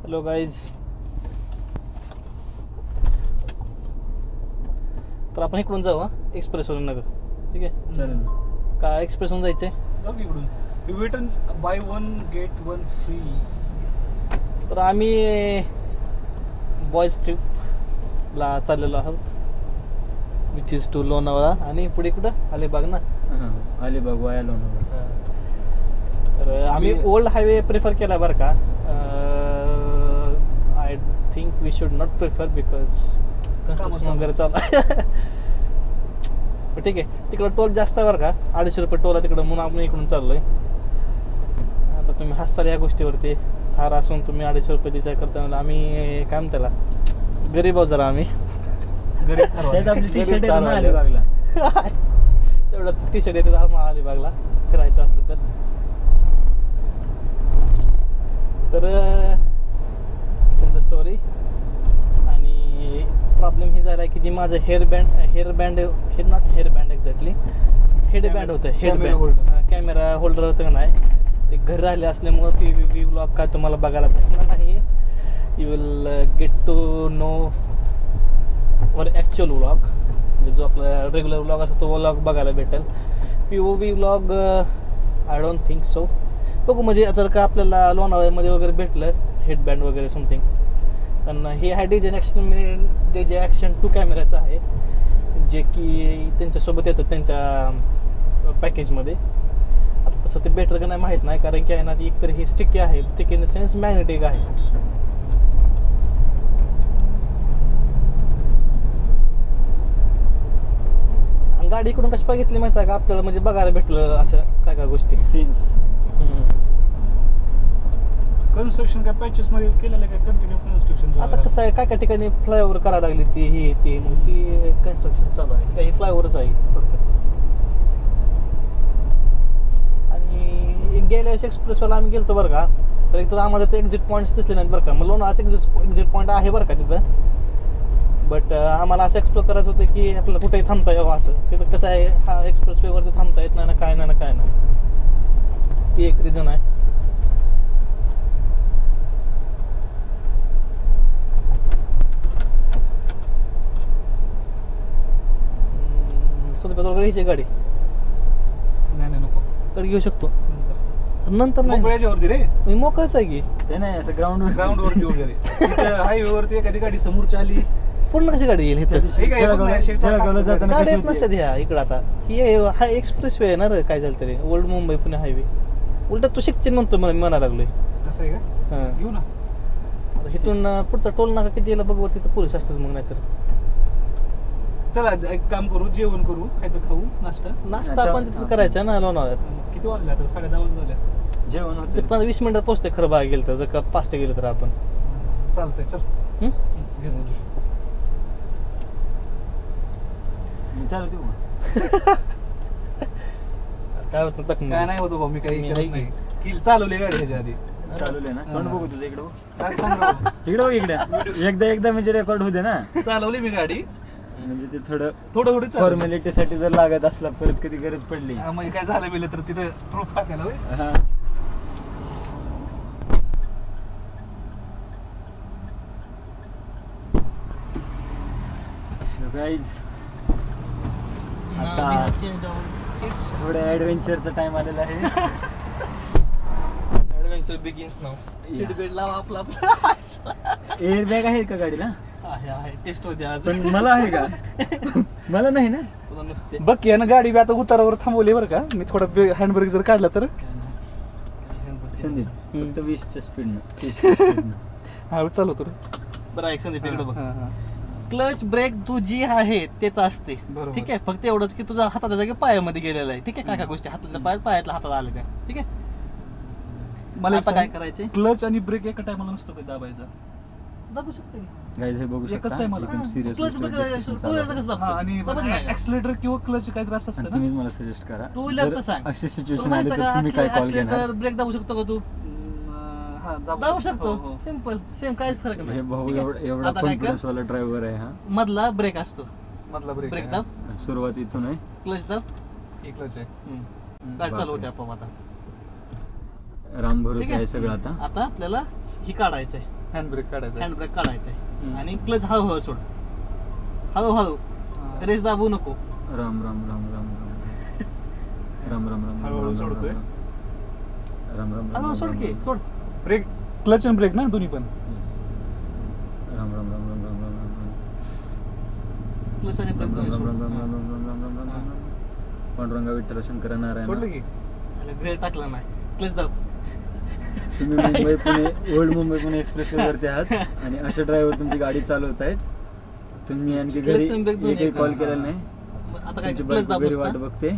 Hello guys. तर आपण इकडून जाऊ एक्सप्रेसवरून नगर. ठीक आहे चालेल. का एक्सप्रेसवरून जायचंय? जाऊ इकडून. Return by one get one free. तर आम्ही बॉयज ट्रिपला चाललेलो आहोत, विच इज टू लोणावळा. आणि पुढे कुठं अलिबाग ना. अलिबाग वाया लोणावळा. तर आम्ही ओल्ड हायवे प्रेफर केला बरं का. I think we should not prefer because construction वगैरे चालू आहे. ठीक आहे, तिकडं टोल जास्त आहे बरं का. 250 रुपये टोल आहे तिकडं, म्हणून आपण इकडून चाललोय. आता तुम्ही हसताल या गोष्टीवरती. थार असून तुम्ही 250 रुपये विचार करता. म्हणजे आम्ही काय म्हणताला गरीब आहोत जरा आम्ही. त्यात आपली टी शर्ट गरीब आहे अलिबागला. तेवढं टी शर्ट येते आम्हाला अलिबागला फिरायचं असलं तर. The story. आणि प्रॉब्लेम हे झाला की जी माझं hairband not hairband exactly headband होतं. हेडबँड कॅमेरा होल्डर होतं का नाही, ते घरी राहिले असल्यामुळं ती व्लॉग काय तुम्हाला बघायला भेटणार नाही. You will get to know our actual vlog, म्हणजे जो आपला रेग्युलर व्लॉग असतो तो व्लॉग बघायला भेटेल. POV vlog I don't think so. बघू, म्हणजे जर का आपल्याला लोणावळ्यामध्ये वगैरे भेटलं हेडबँड वगैरे समथिंग. पण हे आहे DJ ॲक्शन 2 कॅमेऱ्याचं आहे, जे की त्यांच्यासोबत येतं त्यांच्या पॅकेजमध्ये. आता तसं ते भेटलं का नाही माहीत नाही, कारण की आहे ना ती एकतर ही स्टिकी आहे, sticky in the sense magnetic आहे. गाडी इकडून कशी पाय घेतली माहिती आहे का आपल्याला, म्हणजे बघायला भेटलं असं काय काय गोष्टी सीन्स. कन्स्ट्रक्शन काय पॅचेस मध्ये केलेलं काय कंटिन्यू कन्स्ट्रक्शन. आता कसं आहे, काय काय ठिकाणी फ्लायओव्हर करायला लागली ती मग ती कन्स्ट्रक्शन चालू आहे. काही फ्लायओव्हरच आहे फक्त. आणि गेल्या वेळेस एक्सप्रेसवाला आम्ही गेलतो बरं का, तर इथं आम्हाला ते एक्झिट पॉईंट्स दिसले नाहीत बरं का. मग लोणावळाचं एक्झिट पॉईंट आहे बरं का तिथं, बट आम्हाला असं एक्सप्लोर करायचं होतं की आपल्याला कुठेही थांबता यावं असं. तिथं कसं आहे, हा एक्सप्रेस वेवरती थांबता येत नाही ना, काय नाही ना काय नाही. ती एक रिझन आहे. सध्या पेट्रोल घ्यायची गाडी नाही नको, गाडी घेऊ शकतो नंतर. नाही मोकळ्याच्यावरती रे, मी मोकळच आहे की. ते नाही असं ग्राउंड वरती वगैरे. हायवे वरती एखादी गाडी समोरची आली, पूर्ण कशी गाडी येईल इथं? जळगावला जाताना गाडी येत नसतात ह्या इकडं. आता हा एक्सप्रेस वे आहे ना रे, काय झालं तरी ओल्ड मुंबई पुणे हायवे. उलट तू शिकचीन म्हणतो म्हणा लागलोय. असं आहे का? हां, घेऊ ना. आता इथून पुढचा टोल नाका किती यायला बघू, तिथं पोलीस असतात मग. नाहीतर चला एक काम करू, जेवण करू, काहीतरी खाऊ, नाश्ता आपण तिथं करायचा ना लोणावळ्यात. किती वाजले आता? 10:30 वाजले झाले. जेवण ते होतं. 20 मिनिटात पोहोचते खरं बघायला गेलं तर. जर का फास्ट गेलं तर आपण चालतंय, चल. चालू देऊ मग. काय होतं तक काय नाही होतो भाऊ, मी काही मी करत आहे नाही. की चालवली गाडी ह्याच्या आधी. चालवलंय ना. तोंड बघू तुझं इकडं. काय सांग राव. इकडं बघ इकडे. एकदा म्हणजे रेकॉर्ड होते ना, चालवली मी गाडी. म्हणजे ते थोडं थोडी चालवली. फॉर्मॅलिटीसाठी जर लागत असला परत कधी गरज पडली. हा, म्हणजे काय झालं बिलं तर तिथं प्रूफ टाकायला होय. हा. गाईज, आता थोडं ऍडव्हेंचरचा टाइम आलेला आहे. ऍडव्हेंचर बिगिन्स नाव. सीट बेल्ट लावा आपला. एअर बॅग आहे का गाडीला? आहे टेस्ट होते आज. पण मला आहे का? मला नाही ना. तुला नसते. बघ की यानं गाडी बी आता उतारावर थांबवली बरं का. मी थोडा हँडब्रेक जर काढला तर. संदीप फक्त 20च्या स्पीडनं 30च्या हा चालवतो रे. बरं एक संदीप इकडे बघ. हा, हा. क्लच ब्रेक तू जी आहे तेच असते. बरोबर. ठीक आहे, फक्त एवढंच की तुझा हाताच्या जागी पायामध्ये गेलेला आहे. ठीक आहे, काय काय गोष्टी हातातल्या पायातल्या हातात आल्या त्या. ठीक आहे, मला आता काय करायचे? क्लच आणि ब्रेक एका टायमाला नसतो काही दाबायचा. दाबू शकतो की? गाईज हे बघू एकच शकता. time आला. एकदम serious क्लच ब्रेक कसं दाबतो? आणि दाबत नाही का? ऍक्सिलेटर किंवा क्लच काही त्रास असतं आणि ना. तुम्हीच मला सजेस्ट करा. टू व्हीलरचं जर सांग. अशी तुला सिच्युएशन माहिती आली आहे तर तुम्ही काय का कॉल घेणार? ऍक्सिलेटर ब्रेक दाबू शकतो का तू? हा, दाबू शकतो. हो, हो. सिंपल सेम, काहीच फरक हे नाही. भाऊ ठीक आहे? एवढा आता काय कर? कॉन्फिडन्स वाला ड्रायव्हर आहे हा. मधला ब्रेक असतो. मधला ब्रेक ब्रेक दाब, सुरुवात इथून आहे. क्लच दाब, क्लच आहे. गाडी चालू होते आपण. आता राम ठीक भरोसे आहे? आहे सगळं आता. आता आपल्याला ही काढायचं आहे. हँड ब्रेक काढायचा हँड ब्रेक काढायचा आहे हम्म. आणि क्लच हळूहळू सोड, हळूहळू रेस दाबू नको. राम राम राम राम राम राम राम राम हळूहळू सोडतोय. राम राम राम हळूहळू सोड की सोड. ब्रेक क्लच आणि ब्रेक ना दोन्ही पण. राम राम राम राम राम राम राम क्लच आणि ब्रेक दोन्ही सोड. पांडुरंगा विठ्ठल शंकर सोडलं नारायण. की ग्रेड टाकला नाही, क्लच दाब. तुम्ही मुंबई पुणे ओल्ड मुंबई पुणे एक्सप्रेस वरती आहात आणि असे ड्रायव्हर तुमची गाडी चालवत आहेत. तुम्ही आणखी घरी Clutch and brake दोन्ही एकही एकदम. कॉल केलेला नाही. मग आता काय तुमची क्लच बायको दाब घरी वाट नुसता, बघते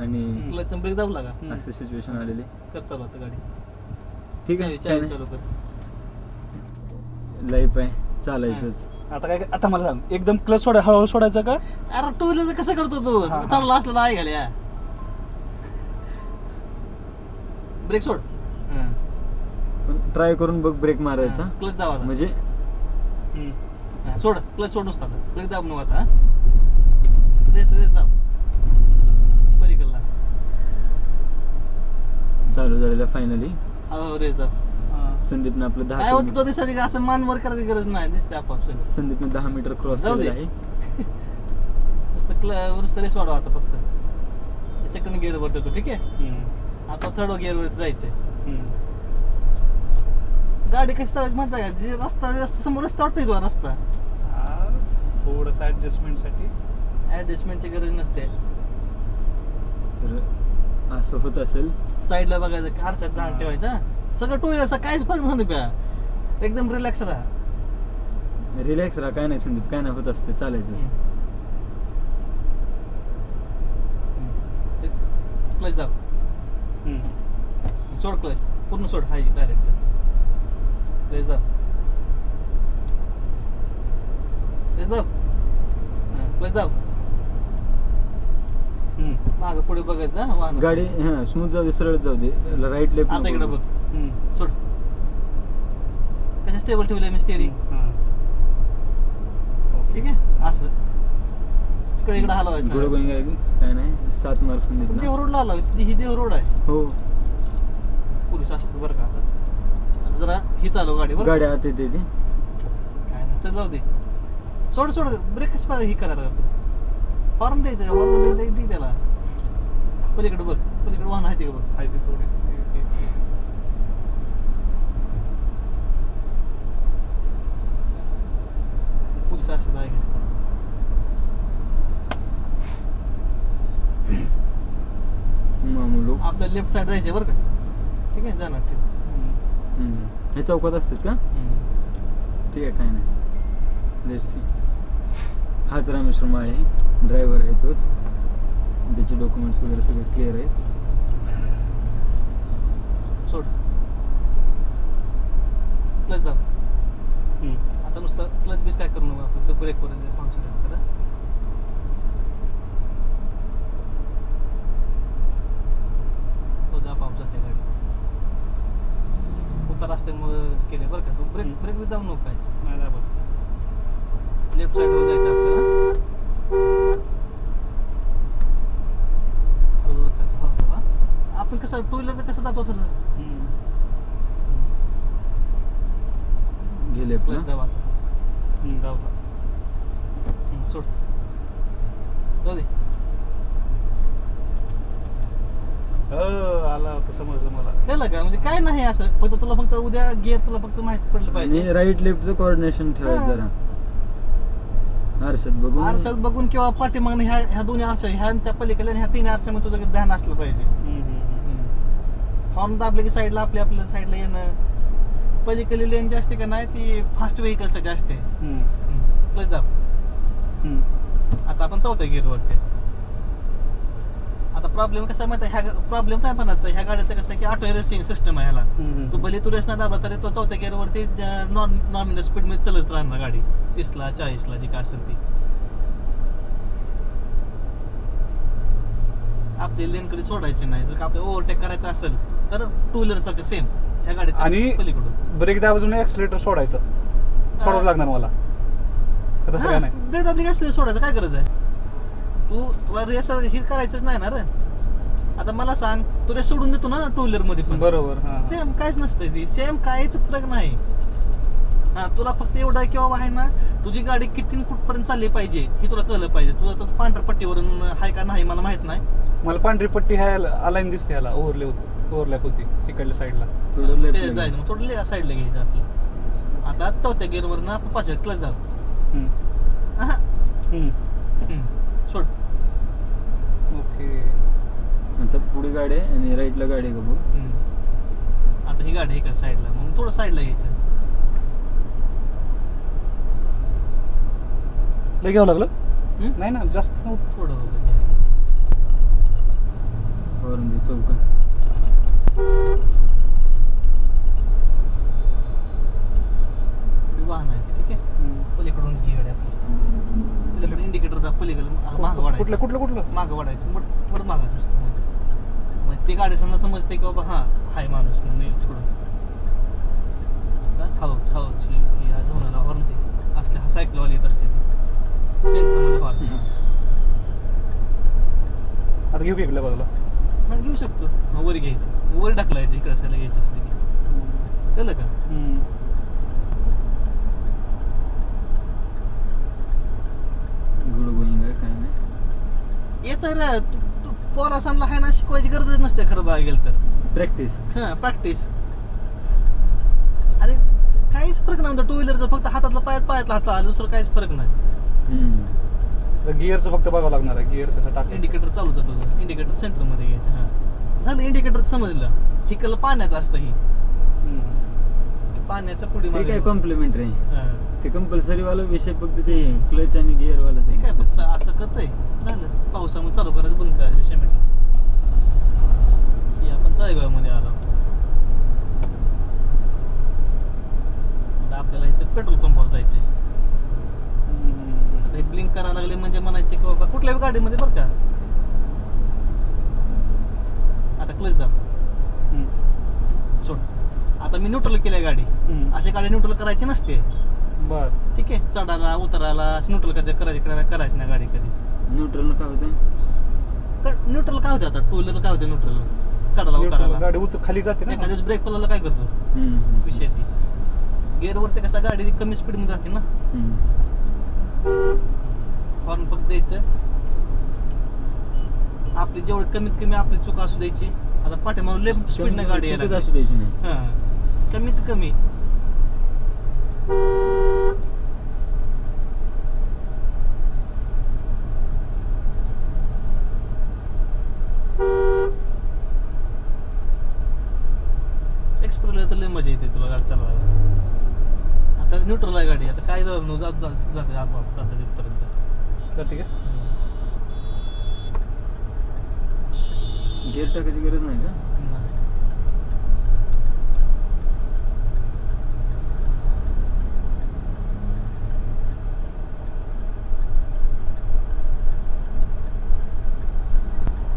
आणि क्लच आणि ब्रेक दाबला का अशी सिच्युएशन आलेली. कर चालू आता गाडी. ठीक आहे, चावी चालू कर. लाईफ आहे चालायचंच. आता काय आता मला सांग, एकदम क्लच हळूहळू सोडायचा का? अरे टू व्हीलर कसं करतो तू? हा. चालला असला नाही घाल्या. ब्रेक सोड. पण ट्राय करून बघ ब्रेक मारायचा क्लच दाब आता. म्हणजे हम्म. हा, सोड क्लच सोड नुसता आता. ब्रेक दाब नको आता. रेस दाब पलीकडला. चालू झालेला फायनली. हो रेस दाब. हा. संदीपनं आपलं काय 10 होतं तो दिसायचं का असं मान वर करायची गरज नाही, दिसते आपोआप सगळं. संदीपनं 10 मीटर क्रॉस जाऊ दे. केलेलं आहे. नुसतं रेस वाढवा आता फक्त. सेकंड गिअर वरती तू, ठीक आहे. हम्म. आता थर्ड गिअर वरती जायचंय. हम्म. गाडी कशी चालायची माहिती आहे का? जे रस्ता समोर रस्ता वाटतोय तो रस्ता. हा, थोडंसं ऍडजस्टमेंटसाठी. ऍडजस्टमेंटची गरज नसते. तर असं होत असेल. साईडला बघायचं, कार साईड धान ठेवायचा. सगळं टू व्हीलरचा काहीच फरक नाही प्या. एकदम रिलॅक्स राहा. रिलॅक्स राहा, काय नाही संदीप, काय नाही होत असते, चालायचं. क्लच दाब. हम्म. सोड क्लच पूर्ण सोड. हाय डायरेक्ट क्लच दाब. क्लच दाब. क्लच दाब. हम्म. मागं पुढे बघायचं हा, वाहन. गाडी हा स्मूथ जाऊ दे, सरळ जाऊ दे, राईट लेफ्ट आता इकडे बघ. हम्म. सोड. कसं स्टेबल ठेवलंय मी स्टेअरिंग. हा. ठीक आहे असं. इकडे हलवायचं गुड नाही. गोईंग आहे की? काय नाही 7 मार्क संदीप. देव रोडला आलो. ही देव रोड आहे. हो, पोलीस असतात बरं का आता. आता जरा ही चालू गाडी बरं का? गाडी आत येते ती. काय नाही, चल जाऊ दे. सोड ब्रेक कसं पाहिजे ही करायला तू. हॉर्न द्यायचं, हॉर्न दे त्याला. पलीकडे बघ, पलीकडे वाहन आहे ते का बघ. आहे ते थोडे. पोलीस असतात आहे का? मामूलो. आपल्या लेफ्ट साईड जायचं बरं का. ठीक आहे जाणार ठेव. हम्म. हे चौकात असतात का? ठीक आहे, काय नाही. Let's see. हाच रामेश्वर माळे ड्रायव्हर आहे तोच, ज्याचे डॉक्युमेंट्स वगैरे सगळे क्लिअर आहेत. सोड. क्लच दाब. हम्म. आता नुसतं क्लच बीच काय करू नका. फक्त ब्रेक वर कॉन्सन्ट्रेट करा. तो आपोआप जाते गाडी. उतार असल्यामुळे केले बरं का. तू ब्रेक हम्म. ब्रेक बी दाबू नको काय. नाही दाबत. लेफ्ट साईडवर जायचं आपल्याला. कसं दाबा. आपण कसं टू व्हीलरचं कसं दाबतो तसं हम्म. गेले क्लच पण दाबा आता. दाबला. सोड. जाऊ दे. आला आता समजलं मला. कळलं का? म्हणजे काय नाही असं. फक्त तुला फक्त उद्या गिअर तुला फक्त माहिती पडलं पाहिजे. आणि राईट लेफ्टचं कोऑर्डिनेशन ठेवायचं हा. जरा. आरशात बघून. आरशात बघून किंवा पाठीमागनं ह्या दोन्ही आरशा, ह्या आणि त्या पलीकडे आणि ह्या तीन आरशामध्ये तुझं ध्यान असलं पाहिजे. हम्म. हम्म. हॉर्न दाबले की साईडला आपल्या साईडला येणं. पलीकडली लेन जी असते का नाही ती फास्ट व्हेकलसाठी असते. हम्म. प्लस दाब. हम्म. आता आपण चौथ्या गिअरवरती. आता प्रॉब्लेम कसा माहिती आहे? ह्या प्रॉब्लेम काय पण आता ह्या गाडीचं कसं आहे की ऑटो रेसिंग सिस्टम आहे ह्याला. हम्म. तू भले तू रेस नाही दाबला तरी तो चौथ्या गिअरवरती नॉमिनल स्पीडमध्ये चालत राहणार गाडी. 30ला 40ला जी काय असेल ती. आपली लेन कधी सोडायची नाही. जर का आपल्याला ओव्हरटेक करायचं असेल तर टू व्हीलर सारखं सेम ह्या गाडीचं आणि पलीकडून ब्रेक दाबाजून ऍक्सिलेटर सोडायचाच. सोडावंच लागणार मला. का तसं काय नाही? ब्रेक दाबली कसली सोडायचं काय गरज आहे? तुला रेस हे करायचंच नाही ना रे. आता मला सांग, तू रेस सोडून देतो ना टू व्हीलर मध्ये पण. बरोबर. हा. सेम काहीच नसतंय ती. सेम काहीच फरक नाही. हा तुला फक्त एवढं आहे की बाबा आहे ना तुझी गाडी किती कुठपर्यंत चालली पाहिजे हे तुला कळलं पाहिजे. तुला तर पांढऱ्या पट्टीवरून आहे का नाही मला माहित नाही. मला पांढरी पट्टी ह्या अलाईन दिसते, ह्याला ओव्हरलॅप होती तिकडल्या साईडला. थोडं ते left जायचं मग थोडं साईडला घ्यायचं आपलं. आता चौथ्या गिअरवर ना पाचव्या क्लच दाब. आहा. सोड. ओके. आता पुढे गाडी आहे आणि राईटला गाडी आहे का भाऊ? आता ही गाडी आहे का साईडला मग थोडं साईडला घ्यायचं. लय घ्यावं लागलं? हम्म? नाही ना, जास्त नव्हतं. थोडं होतं वरून दे चौका. थोडी वाहन आहे ती, ठीक आहे. पलीकडूनच घे गाडी आपली. पलीकडे इंडिकेटर दाब, पलीकडे मागं वाढायचं. कुठलं? मागं वाढायचं मग मागायचं असतं. मग ती गाडी समजते की बाबा हा हाय माणूस म्हणून येईल तिकडून. आता हळूच या झोनाला हॉर्न ते असले हा सायकलवाले येत असते ती सेंटरमध्ये हॉर्न. आता घेऊ की इकडल्या बाजूला? मग घेऊ शकतो. मग वर घ्यायचं, वर ढकलायचं इकडे साईडला घ्यायचं असलं की. कळलं का? गुड गोईंग आहे काय नाही. येतं रे पोरासांना आहे ना शिकवायची गरजच नसते खरं बघायला गेलं तर. प्रॅक्टिस. हां प्रॅक्टिस. आणि काहीच फरक नव्हता टू व्हीलरचा, फक्त हातातला पायातला हात आला, दुसरं काहीच फरक नाही. गिअरचं फक्त बघावं लागणार आहे, गिअर कसं टाकायचं. इंडिकेटर चालू जातो, इंडिकेटर सेंटरमध्ये घ्यायचं. हां झालं इंडिकेटर समजलं. ही कल पाण्याचं असतं, ही पाण्याचा पुढे ते काय कॉम्प्लिमेंटरी आहे. हां ते कंपल्सरी वाला विषय फक्त ते क्लच आणि गिअर वाला ते काय फक्त असं करतंय झालं. पावसामुळे चालू करायचं बंद करायचं विषय मिळतो. हे आपण तळेगावमध्ये आलो. आता आपल्याला इथे पेट्रोल पंपावर जायचंय. आता हे ब्लिंक करायला लागले म्हणजे म्हणायचे की बाबा कुठल्याही गाडीमध्ये बरं का. आता क्लच दाब, सोड. आता मी न्यूट्रल केली गाडी. अशी गाडी न्यूट्रल करायची नसते. बर ठीक आहे. चढायला उतरायला असं न्यूट्रल कधी करायची नाही गाडी कधी. न्यूट्रल काय होतं? न्यूट्रल काय होते आता टू व्हीलर काय होते न्यूट्रल चढायला उतरायला. गाडी खाली जाते ना. एखाद्याच ब्रेक पडला काय करतो विषय ती. गिअरवरती कसा गाडी कमी स्पीडमध्ये राहते ना. हॉर्न फक्त द्यायचं. आपली जेवढी कमीत कमी आपली चूक असू द्यायची. आता पाठीमागून लेफ्ट स्पीडनं गाडी यायला चुकीच असू द्यायची नाही. हां कमीत कमी. एक्सप्लोरला तर लय मजा येते तुला गाडी चालवायला. आता न्यूट्रल आहे गाडी. आता काय जाते आपोआप जाते तिथपर्यंत. जाते का? गिअर टाकायची गरज नाही का? नाही.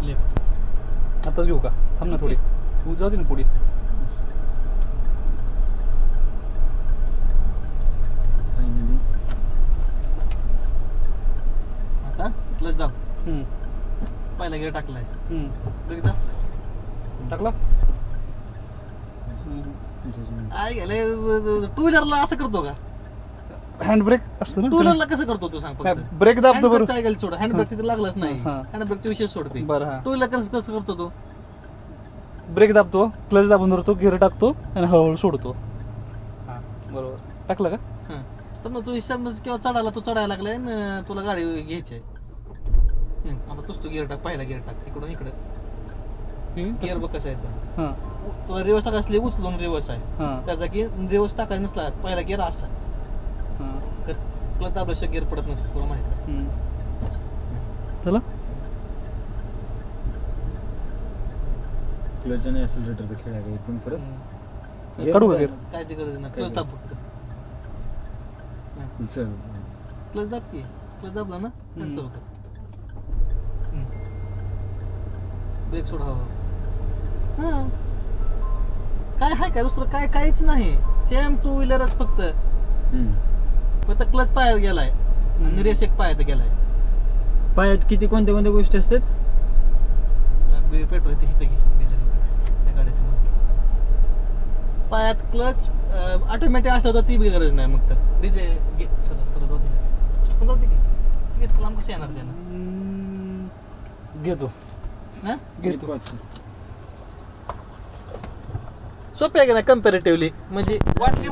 लेफ्ट. आताच घेऊ का? थांब ना थोडी. तू जाऊ दे ना पुढे. फायनली आता क्लच दाब. पहिला गिअर टाकलाय. ब्रेक दाब. टाकला? काय गेले टू व्हीलरला असं करतो का? हँड ब्रेक असतं टू ना. व्हीलरला कसं करतो तू सांग फक्त. ब्रेक दाबतो बरोबर. ऐकायला सोड. हँड ब्रेक तिथे लागलाच नाही. हां. हँड ब्रेकचा विषय सोडते. बरं हा. टू व्हीलर कसं कसं करतो तू? ब्रेक दाबतो, क्लच दाबून धरतो, गिअर टाकतो आणि हळूहळू सोडतो. हां बरोबर. टाकलं का? हां समज तू समज किंवा तू चढायला लागलाय आणि तुला गाडी घ्यायची आहे. आता तूच तू गिअर टाक. पहिला गिअर टाक इकडून इकडे. गिअर बघ कसं आहे तर. हां तुला रिवर्स टाकायचं असले उचलून रिवर्स आहे. हां त्याचा की रिवर्स टाकायचा नसला पहिला गिअर असा हां. तर क्लच दाबल्याशिवाय गिअर पडत नसतं तुला माहिती आहे. झालं? क्लच आणि ॲक्सिलरेटरचा खेळ आहे एकदम परत. काढू का गिअर? कायची गरज नाही. क्लच दाब फक्त. चल क्लच दाब की. क्लच दाबला ना चालू कर. ब्रेक सोडा. हां काय आहे काय दुसरं काय काहीच नाही. सेम टू व्हीलरच फक्त क्लच पायात गेलाय आणि रेस एक पायात गेलाय. पायात किती कोणत्या कोणत्या गोष्टी असतात? पेट्रोल इथे इथे घे डिझेल या गाडीचं मग पायात क्लच ऑटोमॅटिक असलं तर ती बी गरज नाही मग तर डीजे सरळ सरळ जाते पण जाते की ठीक आहे तुला कसं येणार त्यानं घेतो ना घेतो. पाच. सोपं आहे का नाही कम्पॅरेटिव्हली म्हणजे वाटली